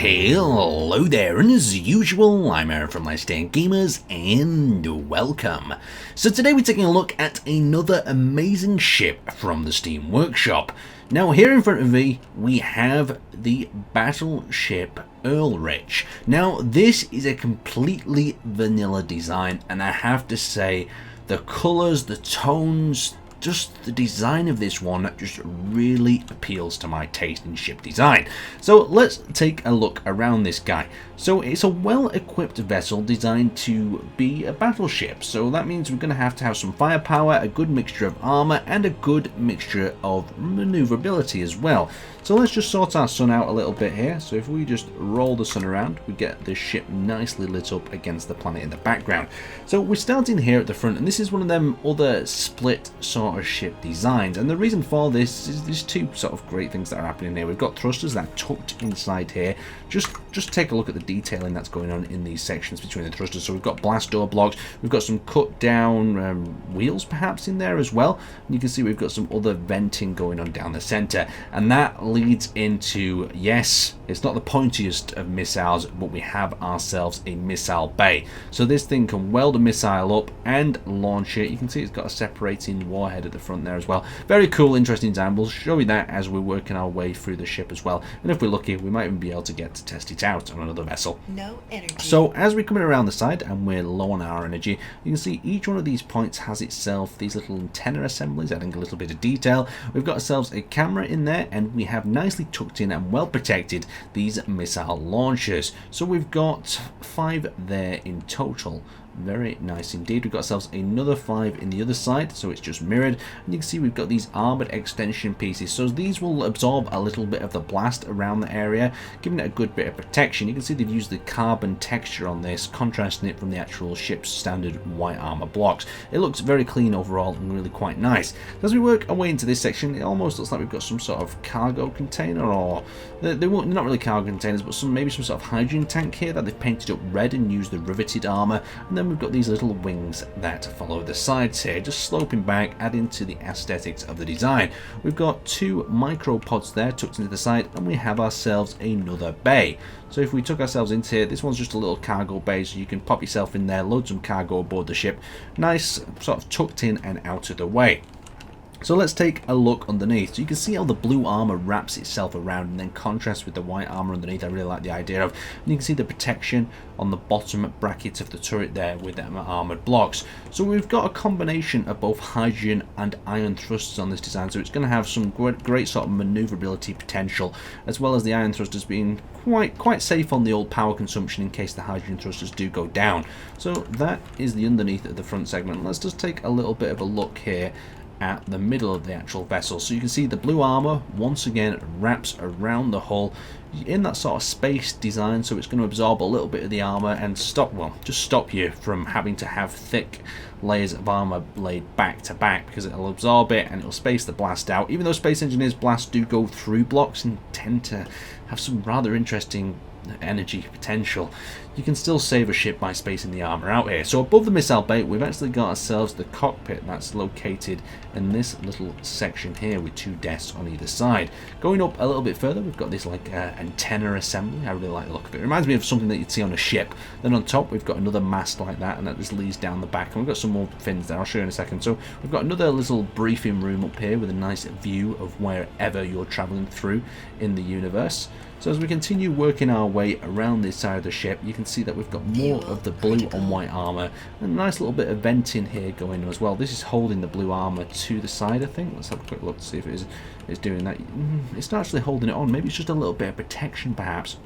Hello there, and as usual, I'm Aaron from Laststandgamers, and welcome. So today we're taking a look at another amazing ship from the Steam Workshop. Now here in front of me, we have the Battleship Ulrich. Now this is a completely vanilla design, and I have to say, the colours, the tones, just the design of this one just really appeals to my taste in ship design. So let's take a look around this guy. So it's a well-equipped vessel designed to be a battleship. So that means we're going to have some firepower, a good mixture of armor, and a good mixture of maneuverability as well. So let's just sort our sun out a little bit here. So if we just roll the sun around, we get the ship nicely lit up against the planet in the background. So we're starting here at the front, and this is one of them other split sort of ship designs. And the reason for this is there's two sort of great things that are happening here. We've got thrusters that are tucked inside here. Just take a look at the detailing that's going on in these sections between the thrusters. So we've got blast door blocks, we've got some cut down wheels perhaps in there as well, and you can see we've got some other venting going on down the center, and that leads into, yes, it's not the pointiest of missiles, but we have ourselves a missile bay. So this thing can weld a missile up and launch it. You can see it's got a separating warhead at the front there as well. Very cool, interesting design. We'll show you that as we're working our way through the ship as well, and if we're lucky, we might even be able to get to test it out on another vessel. No energy. So as we're coming around the side and we're low on our energy, you can see each one of these points has itself these little antenna assemblies, adding a little bit of detail. We've got ourselves a camera in there, and we have nicely tucked in and well protected these missile launchers. So we've got 5 there in total. Very nice indeed. We've got ourselves another 5 in the other side, so it's just mirrored, and you can see we've got these armored extension pieces, so these will absorb a little bit of the blast around the area, giving it a good bit of protection. You can see they've used the carbon texture on this, contrasting it from the actual ship's standard white armor blocks. It looks very clean overall and really quite nice. As we work our way into this section, it almost looks like we've got some sort of cargo container, or they're not really cargo containers, but maybe some sort of hydrogen tank here that they've painted up red and used the riveted armor, and then we've got these little wings that follow the sides here, just sloping back, adding to the aesthetics of the design. We've got 2 micropods there tucked into the side, and we have ourselves another bay. So if we took ourselves into here, this one's just a little cargo bay, so you can pop yourself in there, load some cargo aboard the ship, nice sort of tucked in and out of the way. So let's take a look underneath. So you can see how the blue armor wraps itself around and then contrasts with the white armor underneath. I really like the idea of. And you can see the protection on the bottom bracket of the turret there with them armored blocks. So we've got a combination of both hydrogen and iron thrusters on this design. So it's going to have some great sort of maneuverability potential, as well as the iron thrusters being quite safe on the old power consumption in case the hydrogen thrusters do go down. So that is the underneath of the front segment. Let's just take a little bit of a look here at the middle of the actual vessel. So you can see the blue armor once again wraps around the hull in that sort of space design, so it's going to absorb a little bit of the armor and just stop you from having to have thick layers of armor laid back to back, because it'll absorb it and it'll space the blast out. Even though Space Engineers blasts do go through blocks and tend to have some rather interesting energy potential, you can still save a ship by spacing the armor out here. So above the missile bay, we've actually got ourselves the cockpit that's located in this little section here with 2 desks on either side. Going up a little bit further, we've got this like antenna assembly. I really like the look of it. It reminds me of something that you'd see on a ship. Then on top we've got another mast like that, and that just leads down the back, and we've got some more fins there. I'll show you in a second. So we've got another little briefing room up here with a nice view of wherever you're traveling through in the universe. So as we continue working our way around this side of the ship, you can see that we've got more of the blue on white armor, and a nice little bit of venting here going on as well. This is holding the blue armor to the side, I think. Let's have a quick look to see if it's doing that. It's not actually holding it on. Maybe it's just a little bit of protection perhaps.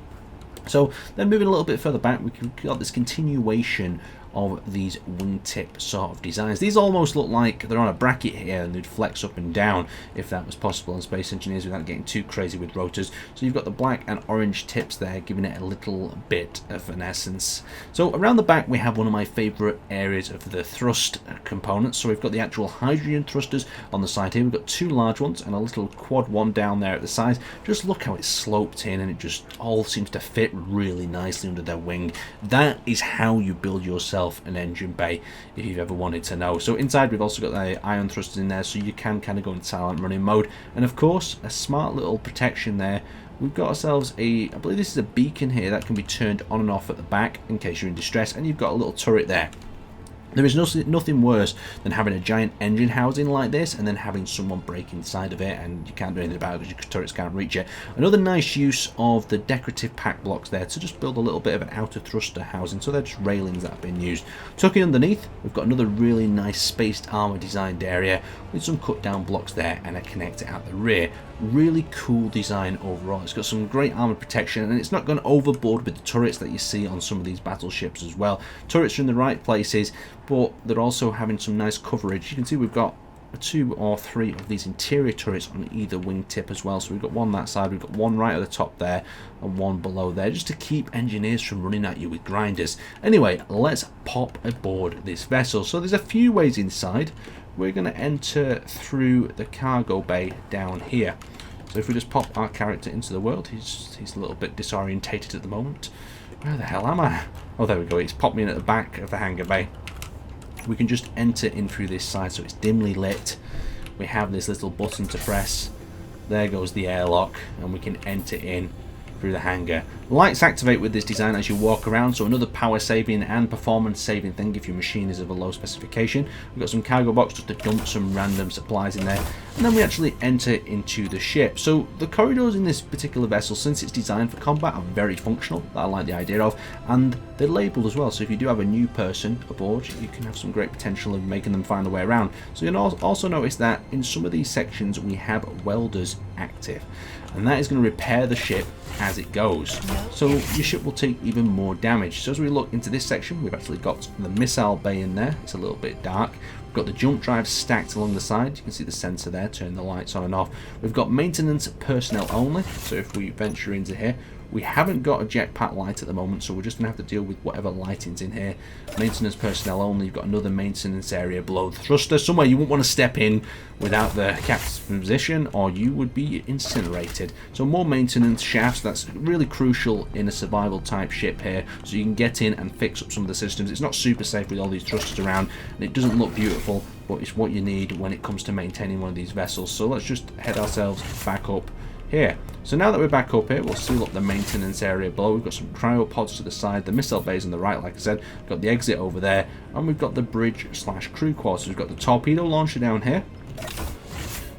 So then moving a little bit further back, we've got this continuation of these wingtip sort of designs. These almost look like they're on a bracket here, and they'd flex up and down if that was possible in Space Engineers without getting too crazy with rotors. So you've got the black and orange tips there, giving it a little bit of an essence. So around the back we have one of my favourite areas of the thrust components. So we've got the actual hydrogen thrusters on the side here. We've got 2 large ones and a little quad one down there at the side. Just look how it's sloped in, and it just all seems to fit really nicely under their wing. That is how you build yourself yourself an engine bay if you've ever wanted to know. So inside we've also got the ion thrusters in there, so you can kind of go in silent running mode. And of course, a smart little protection there. We've got ourselves I believe this is a beacon here that can be turned on and off at the back in case you're in distress, and you've got a little turret there. There is nothing worse than having a giant engine housing like this and then having someone break inside of it and you can't do anything about it because your turrets can't reach it. Another nice use of the decorative pack blocks there to just build a little bit of an outer thruster housing, so they're just railings that have been used. Tucking underneath, we've got another really nice spaced armor designed area with some cut down blocks there and a connector at the rear. Really cool design overall. It's got some great armor protection and it's not gone overboard with the turrets that you see on some of these battleships as well. Turrets are in the right places, but they're also having some nice coverage. You can see we've got 2 or 3 of these interior turrets on either wingtip as well. So we've got one that side, we've got one right at the top there and one below there, just to keep engineers from running at you with grinders. Anyway, let's pop aboard this vessel. So there's a few ways inside. We're going to enter through the cargo bay down here. So if we just pop our character into the world, he's a little bit disorientated at the moment. Where the hell am I? Oh, there we go. It's popped me in at the back of the hangar bay. We can just enter in through this side, so it's dimly lit. We have this little button to press. There goes the airlock, and we can enter in through the hangar. Lights activate with this design as you walk around, so another power saving and performance saving thing if your machine is of a low specification. We've got some cargo box just to dump some random supplies in there, and then we actually enter into the ship. So the corridors in this particular vessel, since it's designed for combat, are very functional. That I like the idea of, and they're labelled as well, so if you do have a new person aboard, you can have some great potential in making them find a way around. So you'll also notice that in some of these sections we have welders active, and that is going to repair the ship as it goes, so your ship will take even more damage. So as we look into this section, we've actually got the missile bay in there. It's a little bit dark. We've got the jump drive stacked along the side. You can see the sensor there, turn the lights on and off. We've got maintenance personnel only, so if we venture into here, we haven't got a jetpack light at the moment, so we're just going to have to deal with whatever lighting's in here. Maintenance personnel only. You've got another maintenance area below the thruster, somewhere you won't want to step in without the captain's position, or you would be incinerated. So more maintenance shafts. That's really crucial in a survival type ship here, so you can get in and fix up some of the systems. It's not super safe with all these thrusters around, and it doesn't look beautiful, but it's what you need when it comes to maintaining one of these vessels. So let's just head ourselves back up here. So now that we're back up here, we'll seal up the maintenance area below. We've got some cryopods to the side, the missile bays on the right, like I said. We've got the exit over there, and we've got the bridge slash crew quarters. We've got the torpedo launcher down here,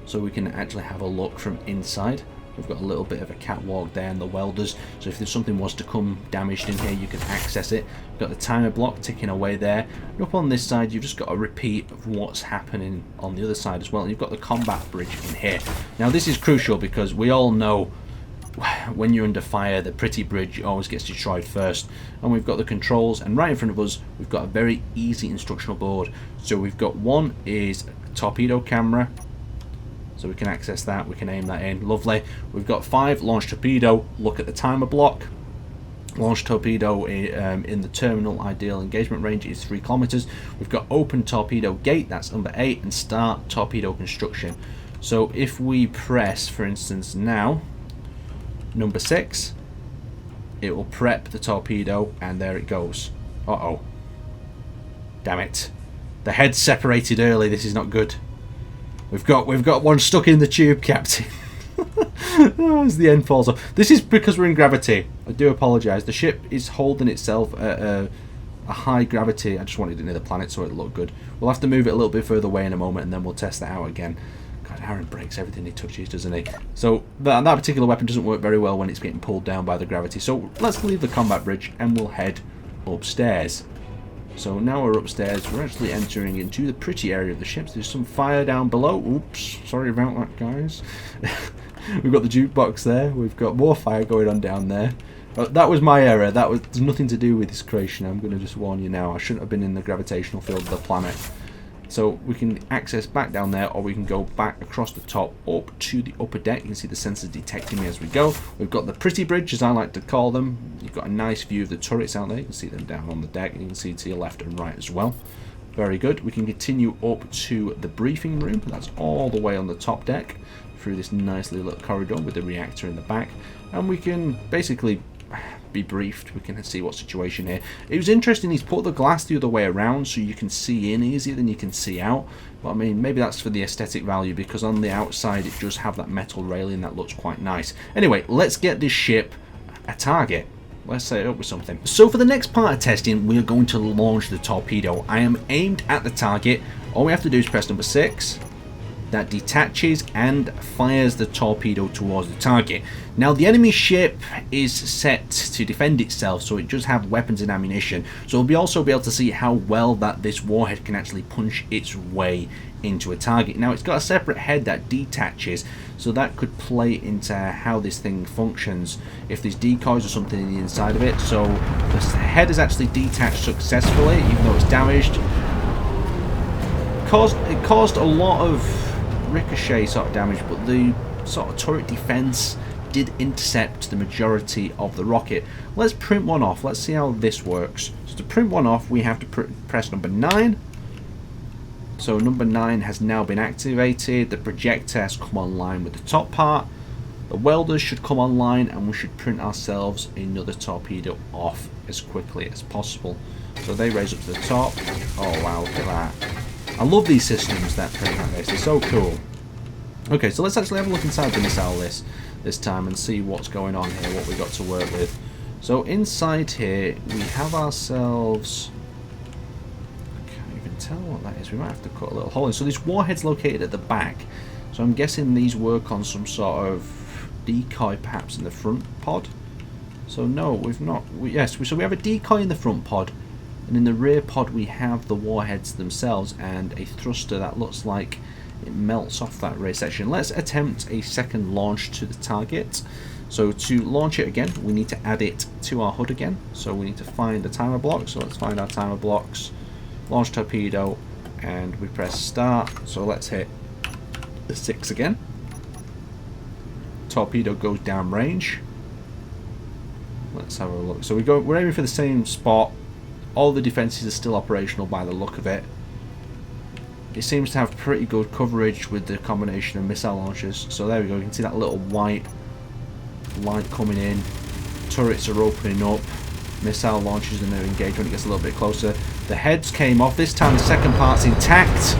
so we can actually have a look from inside. We've got a little bit of a catwalk there and the welders, so if there's something was to come damaged in here, you can access it. We've got the timer block ticking away there, and up on this side you've just got a repeat of what's happening on the other side as well, and you've got the combat bridge in here. Now this is crucial because we all know when you're under fire, the pretty bridge always gets destroyed first. And we've got the controls, and right in front of us we've got a very easy instructional board. So we've got one is a torpedo camera, so we can access that, we can aim that in, lovely. We've got 5 launch torpedo, look at the timer block. Launch torpedo in the terminal ideal engagement range is 3 kilometers. We've got open torpedo gate, that's number 8, and start torpedo construction. So if we press, for instance now, number 6, it will prep the torpedo, and there it goes. Uh-oh. Damn it. The head's separated early, this is not good. We've got one stuck in the tube, Captain. Oh, as the end falls off. This is because we're in gravity. I do apologise. The ship is holding itself at a high gravity. I just wanted it near the planet so it looked good. We'll have to move it a little bit further away in a moment, and then we'll test that out again. God, Aaron breaks everything he touches, doesn't he? So that particular weapon doesn't work very well when it's getting pulled down by the gravity. So let's leave the combat bridge and we'll head upstairs. So now we're upstairs, we're actually entering into the pretty area of the ship. There's some fire down below. Oops, sorry about that, guys. We've got the jukebox there. We've got more fire going on down there. That was my error. There's nothing to do with this creation. I'm going to just warn you now. I shouldn't have been in the gravitational field of the planet. So we can access back down there, or we can go back across the top up to the upper deck. You can see the sensors detecting me as we go. We've got the pretty bridge, as I like to call them. You've got a nice view of the turrets out there. You can see them down on the deck, and you can see to your left and right as well. Very good. We can continue up to the briefing room. That's all the way on the top deck through this nicely lit corridor with the reactor in the back. And we can basically be briefed. We can see what situation here. It was interesting, he's put the glass the other way around so you can see in easier than you can see out. But I mean, maybe that's for the aesthetic value, because on the outside it does have that metal railing that looks quite nice. Anyway, let's get this ship a target. Let's set it up with something. So for the next part of testing, we are going to launch the torpedo. I am aimed at the target. All we have to do is press number 6. That detaches and fires the torpedo towards the target. Now the enemy ship is set to defend itself, so it does have weapons and ammunition. So we'll also be able to see how well that this warhead can actually punch its way into a target. Now it's got a separate head that detaches, so that could play into how this thing functions if there's decoys or something in the inside of it. So the head is actually detached successfully, even though it's damaged. It caused a lot of ricochet sort of damage, but the sort of turret defense did intercept the majority of the rocket. Let's print one off. Let's see how this works. So to print one off, we have to press number 9. So number 9 has now been activated. The projector has come online with the top part. The welders should come online, and we should print ourselves another torpedo off as quickly as possible. So they raise up to the top. Oh wow, look at that. I love these systems that print like this. They're so cool. Okay, so let's actually have a look inside the missile this time and see what's going on here, what we got to work with. So inside here we have ourselves, I can't even tell what that is. We might have to cut a little hole in. So this warhead's located at the back. So I'm guessing these work on some sort of decoy perhaps in the front pod. So no, we've not. So we have a decoy in the front pod. And in the rear pod we have the warheads themselves and a thruster that looks like it melts off that rear section. Let's attempt a second launch to the target. So to launch it again, we need to add it to our HUD again. So we need to find the timer block. So let's find our timer blocks, launch torpedo, and we press start. So let's hit the 6 again. Torpedo goes down range. Let's have a look. So we're aiming for the same spot. All the defences are still operational by the look of it. It seems to have pretty good coverage with the combination of missile launchers. So there we go, you can see that little white light coming in. Turrets are opening up. Missile launchers are going to engage when it gets a little bit closer. The heads came off. This time the second part's intact.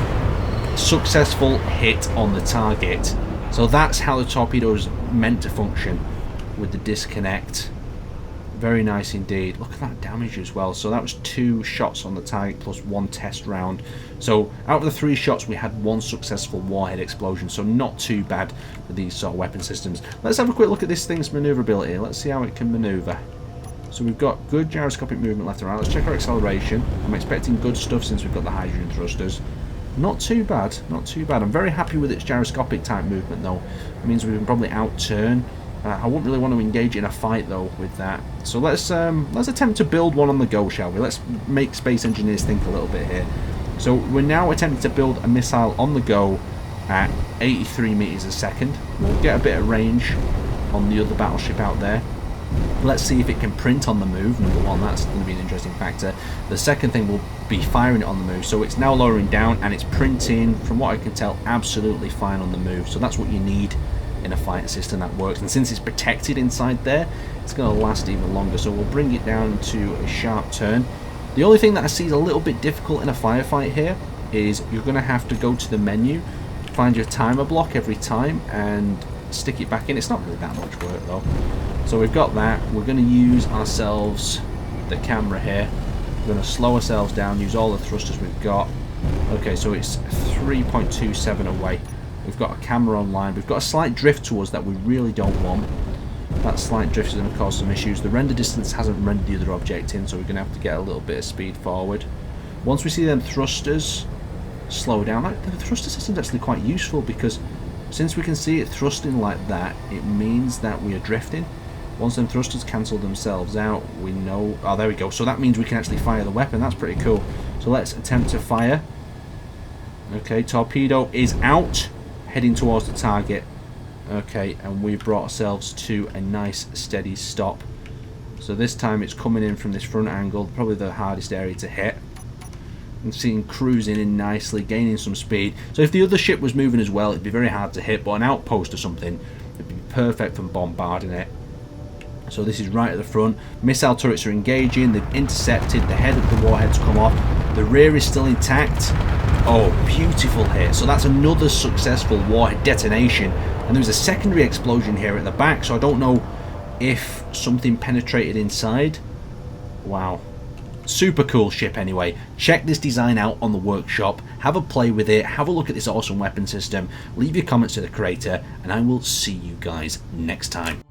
Successful hit on the target. So that's how the torpedo is meant to function, with the disconnect. Very nice indeed. Look at that damage as well. So that was 2 shots on the target plus 1 test round. So out of the 3 shots we had 1 successful warhead explosion. So not too bad for these sort of weapon systems. Let's have a quick look at this thing's maneuverability. Let's see how it can maneuver. So we've got good gyroscopic movement left and right. Let's check our acceleration. I'm expecting good stuff since we've got the hydrogen thrusters. Not too bad, not too bad. I'm very happy with its gyroscopic type movement though. It means we can probably outturn. I wouldn't really want to engage in a fight though with that. So let's attempt to build one on the go, shall we? Let's make space engineers think a little bit here. So we're now attempting to build a missile on the go at 83 meters a second. We'll get a bit of range on the other battleship out there. Let's see if it can print on the move. Number 1, that's going to be an interesting factor. The second thing will be firing it on the move. So it's now lowering down and it's printing, from what I can tell, absolutely fine on the move. So that's what you need in a fighter system that works, and since it's protected inside there, it's going to last even longer. So we'll bring it down to a sharp turn. The only thing that I see is a little bit difficult in a firefight here is you're going to have to go to the menu, find your timer block every time and stick it back in. It's not really that much work though. So we've got that. We're going to use ourselves the camera here. We're going to slow ourselves down, use all the thrusters we've got. Okay, so it's 3.27 away. We've got a camera online. We've got a slight drift towards that we really don't want. That slight drift is going to cause some issues. The render distance hasn't rendered the other object in, so we're going to have to get a little bit of speed forward. Once we see them thrusters slow down, the thruster system is actually quite useful because since we can see it thrusting like that, it means that we are drifting. Once them thrusters cancel themselves out, we know... Oh, there we go. So that means we can actually fire the weapon. That's pretty cool. So let's attempt to fire. Okay, torpedo is out, heading towards the target. Okay, and we've brought ourselves to a nice steady stop. So this time it's coming in from this front angle, probably the hardest area to hit. And seeing cruising in nicely, gaining some speed. So if the other ship was moving as well, it'd be very hard to hit, but an outpost or something, it'd be perfect for bombarding it. So this is right at the front. Missile turrets are engaging. They've intercepted. The head of the warhead's come off. The rear is still intact. Oh, beautiful hit. So that's another successful warhead detonation. And there's a secondary explosion here at the back. So I don't know if something penetrated inside. Wow. Super cool ship anyway. Check this design out on the workshop. Have a play with it. Have a look at this awesome weapon system. Leave your comments to the creator. And I will see you guys next time.